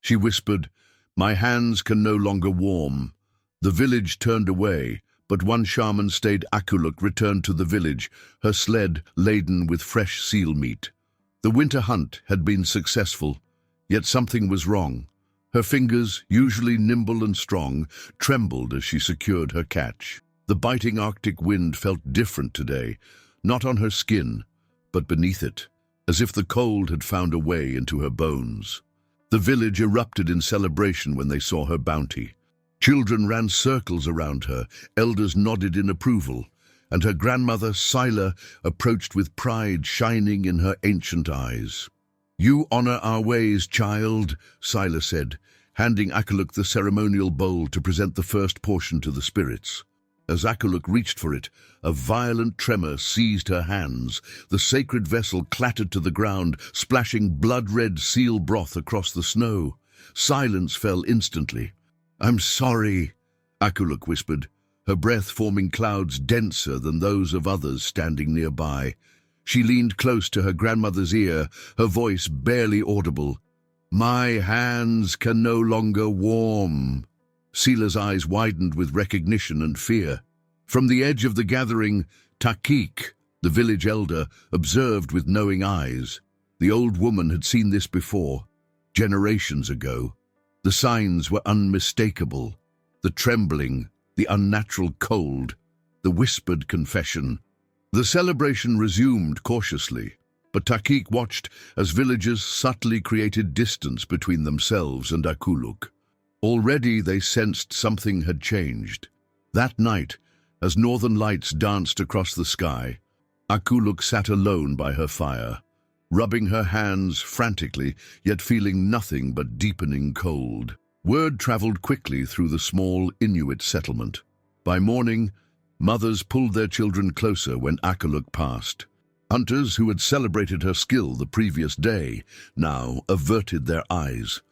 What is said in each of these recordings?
She whispered, "My hands can no longer warm." The village turned away, but one shaman stayed. Akuluk returned to the village, her sled laden with fresh seal meat. The winter hunt had been successful, yet something was wrong. Her fingers, usually nimble and strong, trembled as she secured her catch. The biting Arctic wind felt different today, not on her skin, but beneath it, as if the cold had found a way into her bones. The village erupted in celebration when they saw her bounty. Children ran circles around her, elders nodded in approval, and her grandmother, Sila, approached with pride shining in her ancient eyes. "You honor our ways, child," Sila said, handing Akuluk the ceremonial bowl to present the first portion to the spirits. As Akuluk reached for it, a violent tremor seized her hands. The sacred vessel clattered to the ground, splashing blood-red seal broth across the snow. Silence fell instantly. "I'm sorry," Akuluk whispered, her breath forming clouds denser than those of others standing nearby. She leaned close to her grandmother's ear, her voice barely audible. "My hands can no longer warm." Sila's eyes widened with recognition and fear. From the edge of the gathering, Takik, the village elder, observed with knowing eyes. The old woman had seen this before, generations ago. The signs were unmistakable. The trembling, the unnatural cold, the whispered confession. The celebration resumed cautiously, but Takik watched as villagers subtly created distance between themselves and Akuluk. Already they sensed something had changed. That night, as northern lights danced across the sky, Akuluk sat alone by her fire, rubbing her hands frantically, yet feeling nothing but deepening cold. Word traveled quickly through the small Inuit settlement. By morning, mothers pulled their children closer when Akuluk passed. Hunters who had celebrated her skill the previous day now averted their eyes.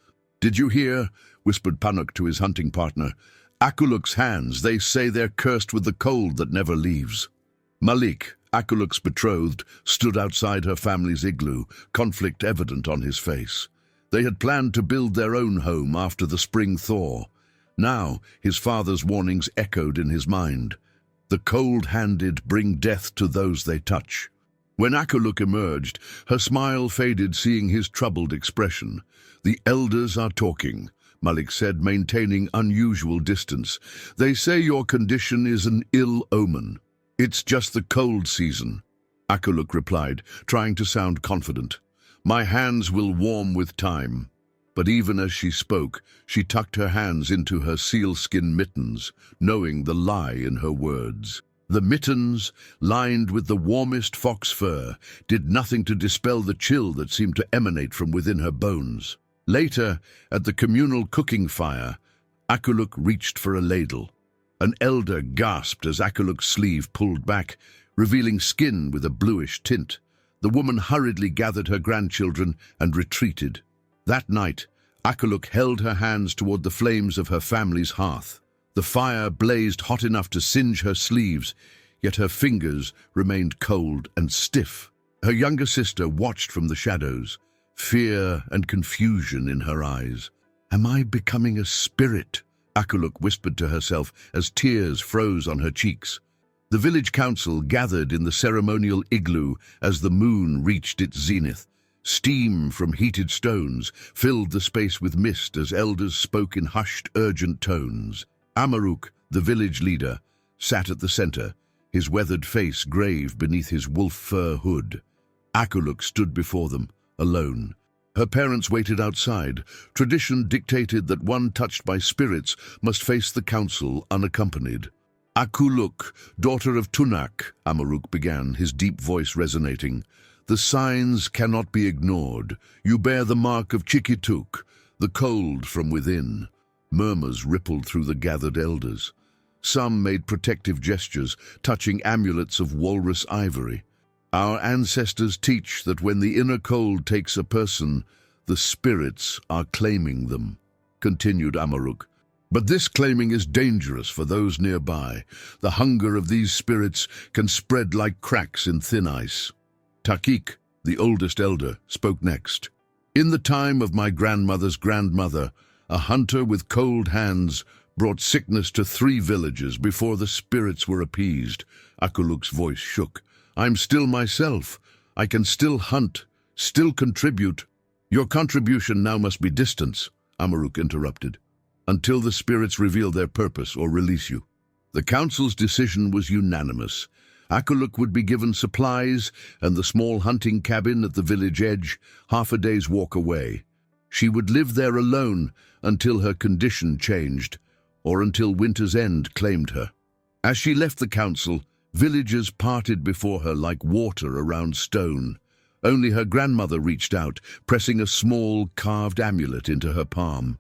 "Did you hear?" whispered Panuk to his hunting partner. "Akuluk's hands, they say they're cursed with the cold that never leaves." Malik, Akuluk's betrothed, stood outside her family's igloo, conflict evident on his face. They had planned to build their own home after the spring thaw. Now, his father's warnings echoed in his mind. The cold-handed bring death to those they touch. When Akuluk emerged, her smile faded, seeing his troubled expression. "The elders are talking," Malik said, maintaining unusual distance. "They say your condition is an ill omen." "It's just the cold season," Akuluk replied, trying to sound confident. "My hands will warm with time." But even as she spoke, she tucked her hands into her sealskin mittens, knowing the lie in her words. The mittens, lined with the warmest fox fur, did nothing to dispel the chill that seemed to emanate from within her bones. Later, at the communal cooking fire, Akuluk reached for a ladle. An elder gasped as Akuluk's sleeve pulled back, revealing skin with a bluish tint. The woman hurriedly gathered her grandchildren and retreated. That night, Akuluk held her hands toward the flames of her family's hearth. The fire blazed hot enough to singe her sleeves, yet her fingers remained cold and stiff. Her younger sister watched from the shadows, fear and confusion in her eyes. "Am I becoming a spirit?" Akuluk whispered to herself as tears froze on her cheeks. The village council gathered in the ceremonial igloo as the moon reached its zenith. Steam from heated stones filled the space with mist as elders spoke in hushed, urgent tones. Amaruk, the village leader, sat at the center, his weathered face grave beneath his wolf fur hood. Akuluk stood before them, alone. Her parents waited outside. Tradition dictated that one touched by spirits must face the council unaccompanied. "Akuluk, daughter of Tunak," Amaruk began, his deep voice resonating. "The signs cannot be ignored. You bear the mark of Chikituk, the cold from within." Murmurs rippled through the gathered elders. Some made protective gestures, touching amulets of walrus ivory. "Our ancestors teach that when the inner cold takes a person, the spirits are claiming them," continued Amaruk. "But this claiming is dangerous for those nearby. The hunger of these spirits can spread like cracks in thin ice." Takik, the oldest elder, spoke next. In the time of my grandmother's grandmother, a hunter with cold hands brought sickness to 3 villages before the spirits were appeased. Akuluk's voice shook. I'm still myself. I can still hunt, still contribute. Your contribution now must be distance, Amaruk interrupted, until the spirits reveal their purpose or release you. The council's decision was unanimous. Akuluk would be given supplies and the small hunting cabin at the village edge, half a day's walk away. She would live there alone until her condition changed, or until winter's end claimed her. As she left the council, villagers parted before her like water around stone. Only her grandmother reached out, pressing a small carved amulet into her palm.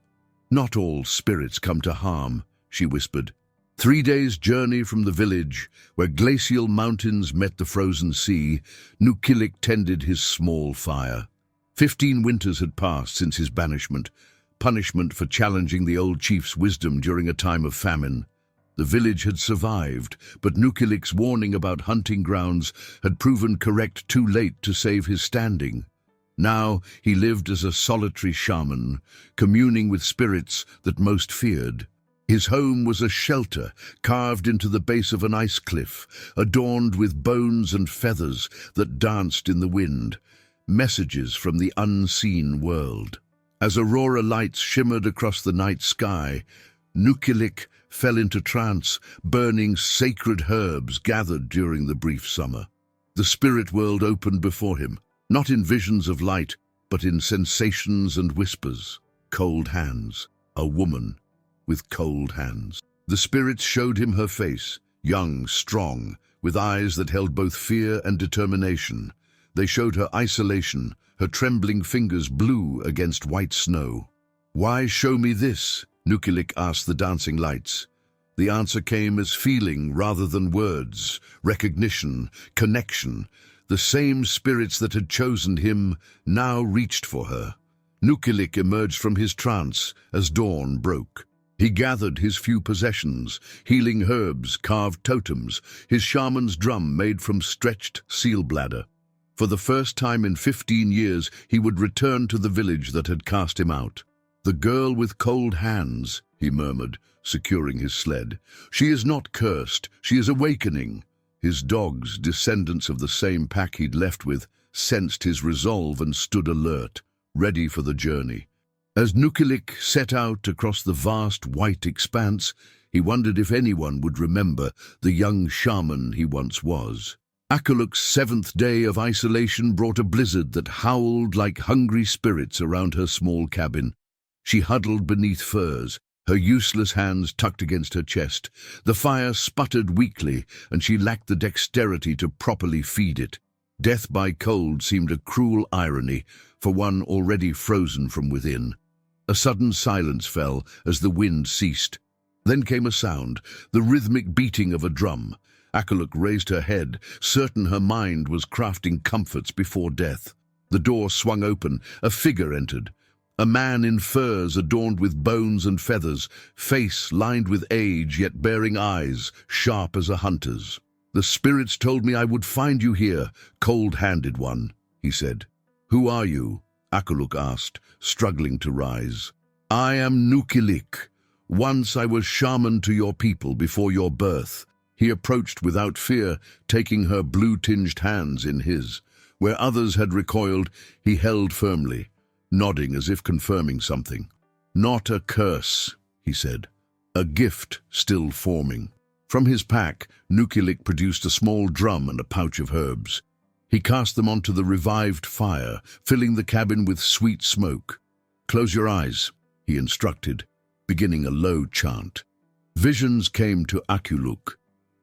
Not all spirits come to harm, she whispered. 3 days' journey from the village, where glacial mountains met the frozen sea, Nukilik tended his small fire. 15 winters had passed since his banishment, punishment for challenging the old chief's wisdom during a time of famine. The village had survived, but Nukilik's warning about hunting grounds had proven correct too late to save his standing. Now he lived as a solitary shaman, communing with spirits that most feared. His home was a shelter carved into the base of an ice cliff, adorned with bones and feathers that danced in the wind, messages from the unseen world. As aurora lights shimmered across the night sky, Nukilik fell into trance, burning sacred herbs gathered during the brief summer. The spirit world opened before him, not in visions of light, but in sensations and whispers. Cold hands, a woman with cold hands. The spirits showed him her face, young, strong, with eyes that held both fear and determination. They showed her isolation, her trembling fingers blue against white snow. Why show me this? Nukilik asked the dancing lights. The answer came as feeling rather than words, recognition, connection. The same spirits that had chosen him now reached for her. Nukilik emerged from his trance as dawn broke. He gathered his few possessions, healing herbs, carved totems, his shaman's drum made from stretched seal bladder. For the first time in 15 years, he would return to the village that had cast him out. The girl with cold hands, he murmured, securing his sled. She is not cursed, she is awakening. His dogs, descendants of the same pack he'd left with, sensed his resolve and stood alert, ready for the journey. As Nukilik set out across the vast white expanse, he wondered if anyone would remember the young shaman he once was. Akuluk's 7th day of isolation brought a blizzard that howled like hungry spirits around her small cabin. She huddled beneath furs, her useless hands tucked against her chest. The fire sputtered weakly, and she lacked the dexterity to properly feed it. Death by cold seemed a cruel irony for one already frozen from within. A sudden silence fell as the wind ceased. Then came a sound, the rhythmic beating of a drum. Akuluk raised her head, certain her mind was crafting comforts before death. The door swung open, a figure entered. A man in furs adorned with bones and feathers, face lined with age yet bearing eyes, sharp as a hunter's. The spirits told me I would find you here, cold-handed one, he said. Who are you? Akuluk asked, struggling to rise. I am Nukilik. Once I was shaman to your people before your birth. He approached without fear, taking her blue-tinged hands in his. Where others had recoiled, he held firmly, nodding as if confirming something. Not a curse, he said. A gift still forming. From his pack, Nukilik produced a small drum and a pouch of herbs. He cast them onto the revived fire, filling the cabin with sweet smoke. Close your eyes, he instructed, beginning a low chant. Visions came to Akuluk,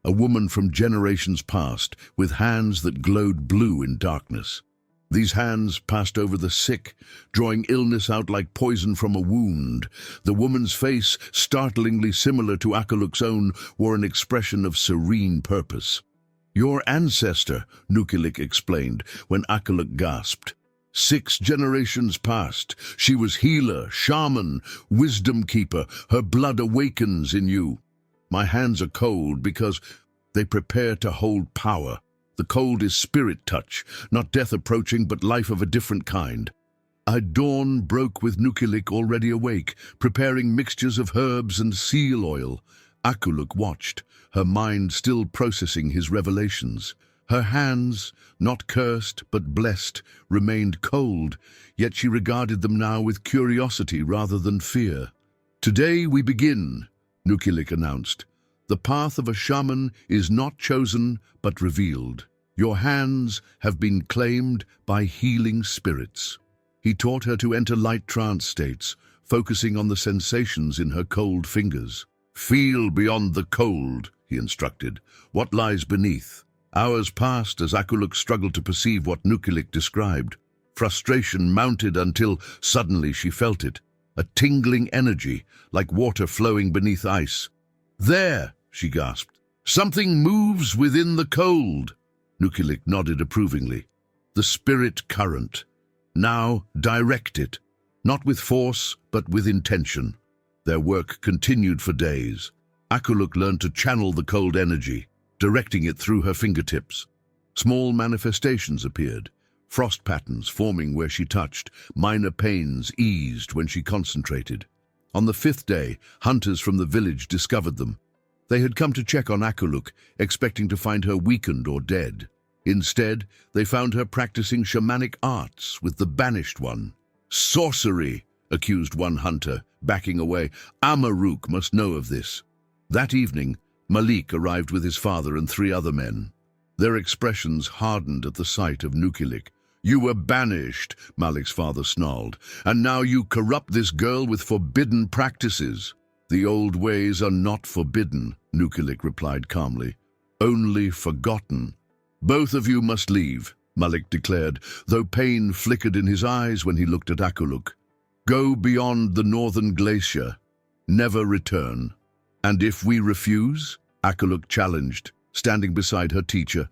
a woman from generations past, with hands that glowed blue in darkness. These hands passed over the sick, drawing illness out like poison from a wound. The woman's face, startlingly similar to Akuluk's own, wore an expression of serene purpose. Your ancestor, Nukilik explained, when Akuluk gasped. 6 generations passed. She was healer, shaman, wisdom keeper. Her blood awakens in you. My hands are cold because they prepare to hold power. The cold is spirit touch, not death approaching, but life of a different kind. Dawn broke with Nukilik already awake, preparing mixtures of herbs and seal oil. Akuluk watched, her mind still processing his revelations. Her hands, not cursed but blessed, remained cold, yet she regarded them now with curiosity rather than fear. "Today we begin," Nukilik announced. "The path of a shaman is not chosen but revealed. Your hands have been claimed by healing spirits." He taught her to enter light trance states, focusing on the sensations in her cold fingers. "Feel beyond the cold," he instructed. "What lies beneath?" Hours passed as Akuluk struggled to perceive what Nukilik described. Frustration mounted until suddenly she felt it, a tingling energy, like water flowing beneath ice. "There!" she gasped. "Something moves within the cold." Nukilik nodded approvingly. "The spirit current. Now direct it, not with force, but with intention." Their work continued for days. Akuluk learned to channel the cold energy, directing it through her fingertips. Small manifestations appeared, frost patterns forming where she touched, minor pains eased when she concentrated. On the 5th day, hunters from the village discovered them. They had come to check on Akuluk, expecting to find her weakened or dead. Instead, they found her practicing shamanic arts with the Banished One. "Sorcery," accused one hunter, backing away. "Amaruk must know of this." That evening, Malik arrived with his father and 3 other men. Their expressions hardened at the sight of Nukilik. "You were banished," Malik's father snarled, "and now you corrupt this girl with forbidden practices." "The old ways are not forbidden," Nukilik replied calmly. "Only forgotten." "Both of you must leave," Malik declared, though pain flickered in his eyes when he looked at Akuluk. "Go beyond the northern glacier. Never return." "And if we refuse?" Akuluk challenged, standing beside her teacher.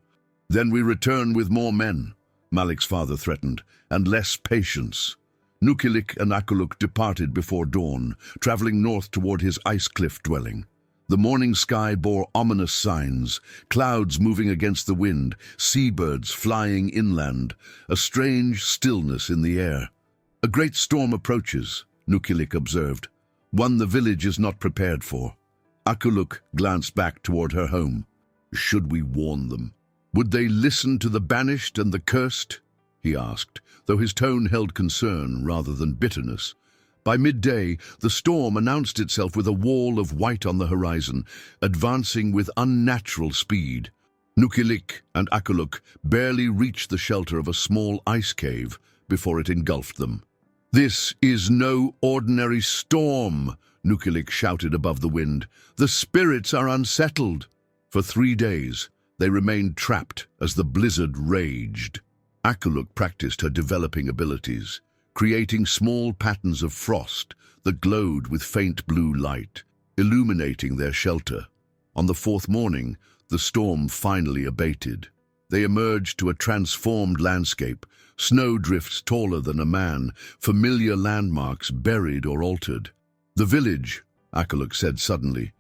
"Then we return with more men," Malik's father threatened, "and less patience." Nukilik and Akuluk departed before dawn, traveling north toward his ice cliff dwelling. The morning sky bore ominous signs, clouds moving against the wind, seabirds flying inland, a strange stillness in the air. "A great storm approaches," Nukilik observed, "one the village is not prepared for." Akuluk glanced back toward her home. "Should we warn them? Would they listen to the banished and the cursed?" he asked, though his tone held concern rather than bitterness. By midday, the storm announced itself with a wall of white on the horizon, advancing with unnatural speed. Nukilik and Akuluk barely reached the shelter of a small ice cave before it engulfed them. "This is no ordinary storm," Nukilik shouted above the wind. "The spirits are unsettled." For 3 days, they remained trapped as the blizzard raged. Akuluk practiced her developing abilities, creating small patterns of frost that glowed with faint blue light, illuminating their shelter. On the 4th morning, the storm finally abated. They emerged to a transformed landscape, snowdrifts taller than a man, familiar landmarks buried or altered. "The village," Akuluk said suddenly.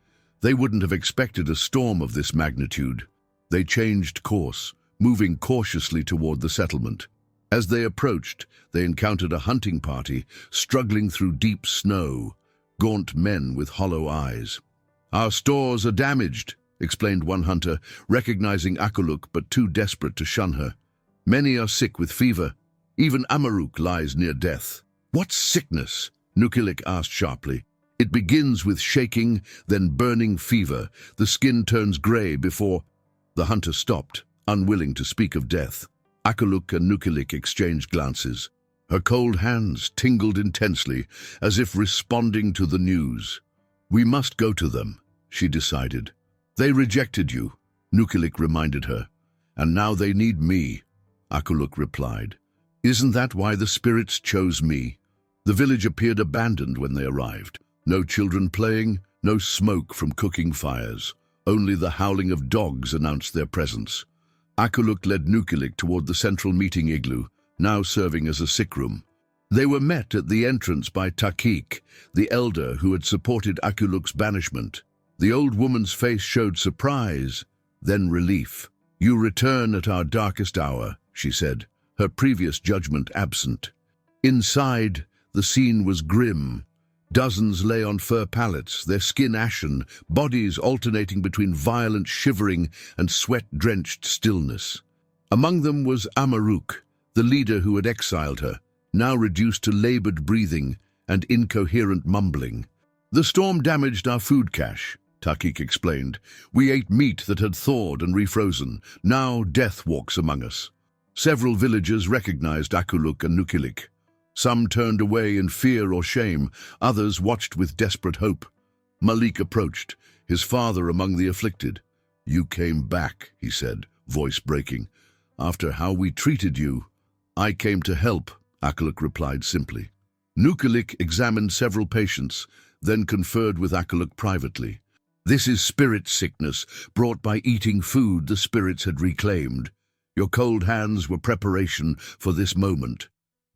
They wouldn't have expected a storm of this magnitude. They changed course, moving cautiously toward the settlement. As they approached, they encountered a hunting party struggling through deep snow, gaunt men with hollow eyes. "Our stores are damaged," explained one hunter, recognizing Akuluk but too desperate to shun her. "Many are sick with fever. Even Amaruk lies near death." "What sickness?" Nukilik asked sharply. "It begins with shaking, then burning fever. The skin turns gray before—" The hunter stopped, unwilling to speak of death. Akuluk and Nukilik exchanged glances. Her cold hands tingled intensely, as if responding to the news. "We must go to them," she decided. "They rejected you," Nukilik reminded her. "And now they need me," Akuluk replied. "Isn't that why the spirits chose me?" The village appeared abandoned when they arrived. No children playing, no smoke from cooking fires. Only the howling of dogs announced their presence. Akuluk led Nukilik toward the central meeting igloo, now serving as a sick room. They were met at the entrance by Takik, the elder who had supported Akuluk's banishment. The old woman's face showed surprise, then relief. "You return at our darkest hour," she said, her previous judgment absent. Inside, the scene was grim. Dozens lay on fur pallets, their skin ashen, bodies alternating between violent shivering and sweat-drenched stillness. Among them was Amaruk, the leader who had exiled her, now reduced to labored breathing and incoherent mumbling. "The storm damaged our food cache," Takik explained. "We ate meat that had thawed and refrozen. Now death walks among us." Several villagers recognized Akuluk and Nukilik. Some turned away in fear or shame, others watched with desperate hope. Malik approached, his father among the afflicted. "You came back," he said, voice breaking. "After how we treated you." "I came to help," Akuluk replied simply. Nukilik examined several patients, then conferred with Akuluk privately. "This is spirit sickness, brought by eating food the spirits had reclaimed. Your cold hands were preparation for this moment."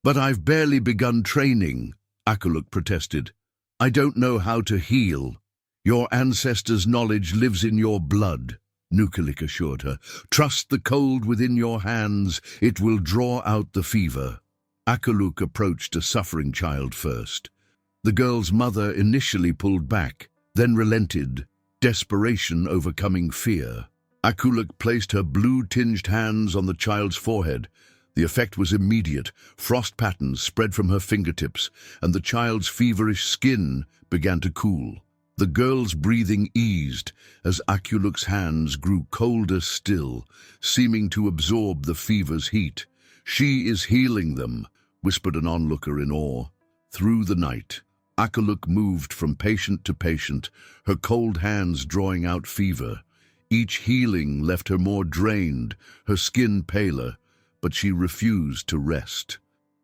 "But I've barely begun training," Akuluk protested. "I don't know how to heal." "Your ancestors' knowledge lives in your blood," Nukilik assured her. "Trust the cold within your hands. It will draw out the fever." Akuluk approached a suffering child first. The girl's mother initially pulled back, then relented, desperation overcoming fear. Akuluk placed her blue-tinged hands on the child's forehead. The effect was immediate. Frost patterns spread from her fingertips, and the child's feverish skin began to cool. The girl's breathing eased as Akuluk's hands grew colder still, seeming to absorb the fever's heat. "She is healing them," whispered an onlooker in awe. Through the night, Akuluk moved from patient to patient, her cold hands drawing out fever. Each healing left her more drained, her skin paler, but she refused to rest.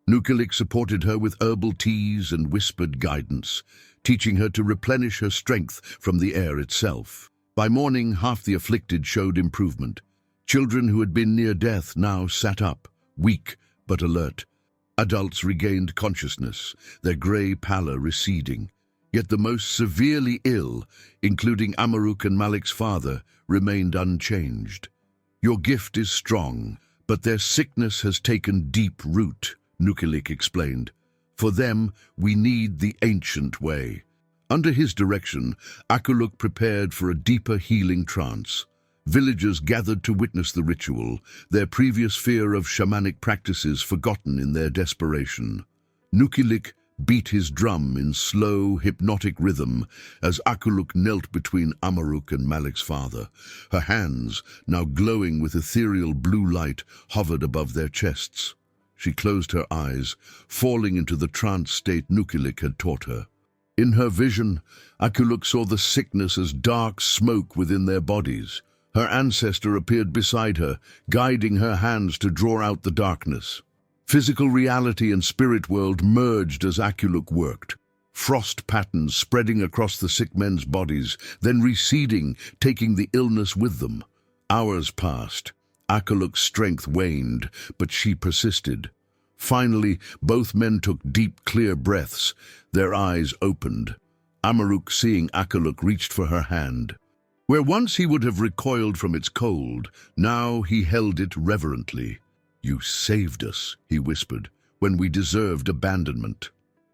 Nukilik supported her with herbal teas and whispered guidance, teaching her to replenish her strength from the air itself. By morning, half the afflicted showed improvement. Children who had been near death now sat up, weak but alert. Adults regained consciousness, their grey pallor receding. Yet the most severely ill, including Amaruk and Malik's father, remained unchanged. "Your gift is strong, but their sickness has taken deep root," Nukilik explained. "For them, we need the ancient way." Under his direction, Akuluk prepared for a deeper healing trance. Villagers gathered to witness the ritual, their previous fear of shamanic practices forgotten in their desperation. Nukilik beat his drum in slow, hypnotic rhythm as Akuluk knelt between Amaruk and Malik's father. Her hands, now glowing with ethereal blue light, hovered above their chests. She closed her eyes, falling into the trance state Nukilik had taught her. In her vision, Akuluk saw the sickness as dark smoke within their bodies. Her ancestor appeared beside her, guiding her hands to draw out the darkness. Physical reality and spirit world merged as Akuluk worked. Frost patterns spreading across the sick men's bodies, then receding, taking the illness with them. Hours passed. Akuluk's strength waned, but she persisted. Finally, both men took deep, clear breaths. Their eyes opened. Amaruk, seeing Akuluk, reached for her hand. Where once he would have recoiled from its cold, now he held it reverently. "You saved us," he whispered, "when we deserved abandonment."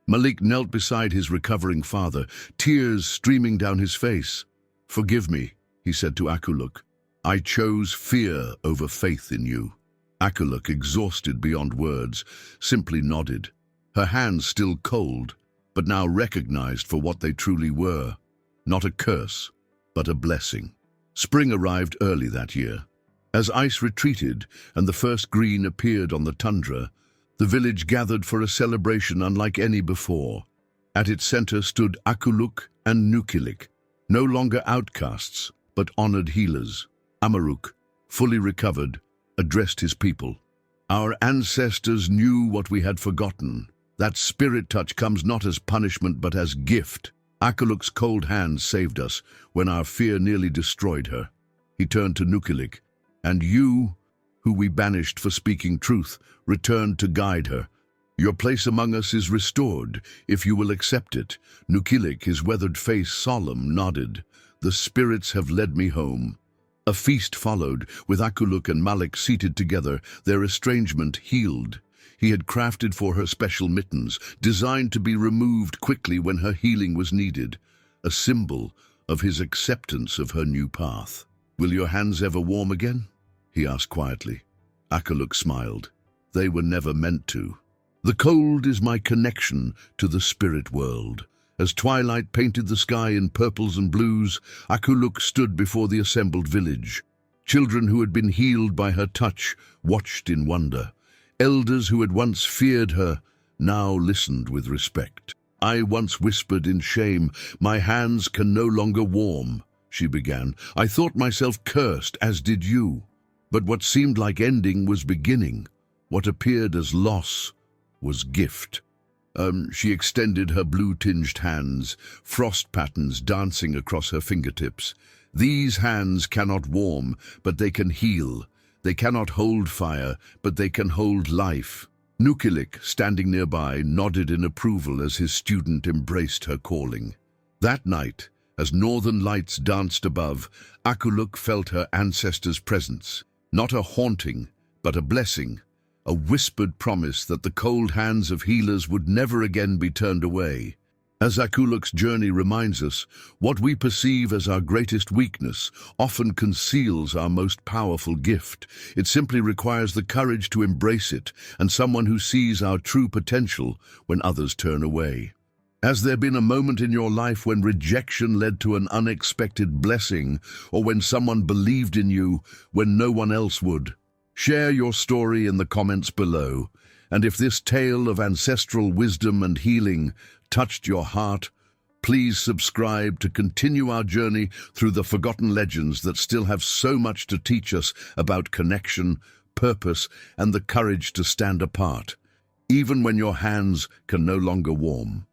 Malik knelt beside his recovering father, tears streaming down his face. "Forgive me," he said to Akuluk. "I chose fear over faith in you." Akuluk, exhausted beyond words, simply nodded, her hands still cold, but now recognized for what they truly were. Not a curse, but a blessing. Spring arrived early that year. As ice retreated and the first green appeared on the tundra, the village gathered for a celebration unlike any before. At its center stood Akuluk and Nukilik, no longer outcasts, but honored healers. Amaruk, fully recovered, addressed his people. "Our ancestors knew what we had forgotten. That spirit touch comes not as punishment but as gift. Akuluk's cold hand saved us when our fear nearly destroyed her." He turned to Nukilik. "And you, who we banished for speaking truth, returned to guide her. Your place among us is restored, if you will accept it." Nukilik, his weathered face solemn, nodded. "The spirits have led me home." A feast followed, with Akuluk and Malik seated together, their estrangement healed. he had crafted for her special mittens, designed to be removed quickly when her healing was needed, a symbol of his acceptance of her new path. "Will your hands ever warm again?" he asked quietly. Akuluk smiled. "They were never meant to. The cold is my connection to the spirit world." As twilight painted the sky in purples and blues, Akuluk stood before the assembled village. Children who had been healed by her touch watched in wonder. Elders who had once feared her now listened with respect. "I once whispered in shame, 'My hands can no longer warm,'" she began. "I thought myself cursed, as did you. But what seemed like ending was beginning. What appeared as loss was gift." She extended her blue-tinged hands, frost patterns dancing across her fingertips. "These hands cannot warm, but they can heal. They cannot hold fire, but they can hold life." Nukilik, standing nearby, nodded in approval as his student embraced her calling. That night, as northern lights danced above, Akuluk felt her ancestors' presence. Not a haunting, but a blessing. A whispered promise that the cold hands of healers would never again be turned away. As Akuluk's journey reminds us, what we perceive as our greatest weakness often conceals our most powerful gift. It simply requires the courage to embrace it and someone who sees our true potential when others turn away. Has there been a moment in your life when rejection led to an unexpected blessing, or when someone believed in you when no one else would? Share your story in the comments below, and if this tale of ancestral wisdom and healing touched your heart, please subscribe to continue our journey through the forgotten legends that still have so much to teach us about connection, purpose, and the courage to stand apart, even when your hands can no longer warm.